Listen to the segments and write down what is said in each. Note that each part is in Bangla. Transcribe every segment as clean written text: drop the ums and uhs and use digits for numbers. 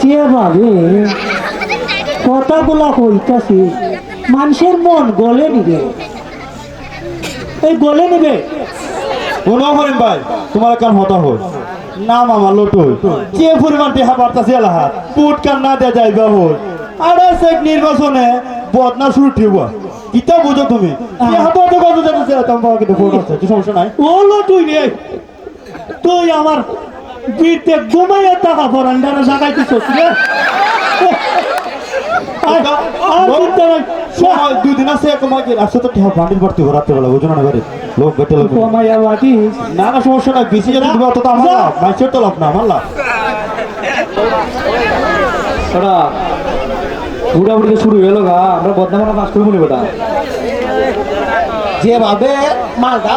যেভাবে কথাগুলা হইতাছে মানুষের মন গলে নিবে, এই গলে নিবে। কোনো করিম ভাই তোমার কান হতা হই নাম আমার লটুই যে পরিমাণ দেহা বার্তাছে এলাহাত পুট কান না দেয়া যাইবা হই আর এক নির্বাচনে বদনা শুরু ঠিক কিতা বুঝো তুমি হাতে হাতে কত যাচ্ছে তোমার বাবা কিন্তু ভোট আছে সমস্যা নাই। ও লটুই রে, তুই আমার বীরতে ঘুমাইয়া টাকা ফরান্ডারে জাগাইতেছিস রে। দুদিন আছে কমাই আসছে তো বান্ডিল ভর্তি রাত্রে বেলা বুঝো না বাড়ি লোক বেটে লোক কমাইয়া বাকি না না সমস্যা নাই বেশি যদি দিবা তো আমার লাভ মাইসের তো লাভ না আমার লাভ। ওটা বুড়াবুড়ি শুরু হলো গা, আমরা বদনামা পাস করবো নি বেটা। যেভাবে মালটা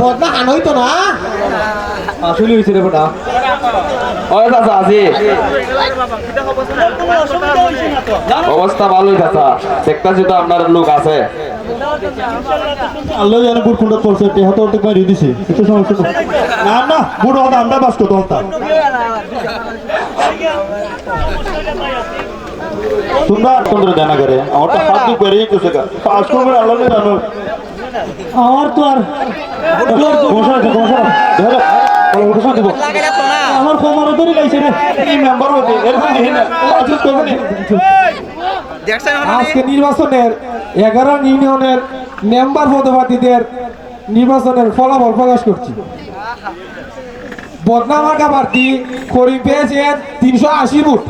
বদনা হান হইতো না আসলে হয়েছে রে বেটা। ওই চাচা আছি, অবস্থা ভালোই চাচা, দেখতেছি তো আপনার লোক আছে। আল্লাহ জানে বুট কোনটা পড়ছে টেহা তো অর্ধেক মারি দিছি কিছু সমস্যা না না বুট হতা আমরা বাস করতে হতা তোমরা তোমরা জানা করে আমার তো হাত দিয়ে বেরিয়ে গেছে পাস করবে আল্লাহ জানো আমার তো আর ঘোষণা আছে ঘোষণা ধরো ঘোষণা দিব আমার কোমরে ধরে গাইছে রে। এই মেম্বার হতে এরকম দেখি না আজকে করবে না আজকে নির্বাচনের 11 ইউনিয়নের মেম্বার পদপ্রার্থীদের নির্বাচনের ফলাফল প্রকাশ করছি। বদনামার্কা প্রার্থী করিম পেয়েছেন 380 ভোট,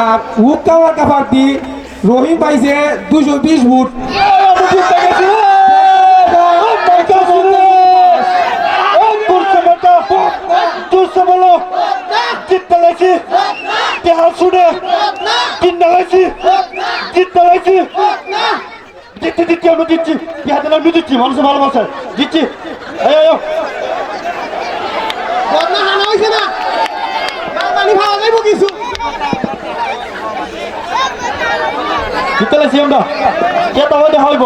আর হুক্কা মার্কা প্রার্থী রহিম পাইছে 220 ভোট। দিচ্ছি মানুষের ভালোবাসা দিচ্ছি বদনা হান হইছে না পানি খাওয়া যাইব কিছু জিততে লাগছি আমরা কে তো হইব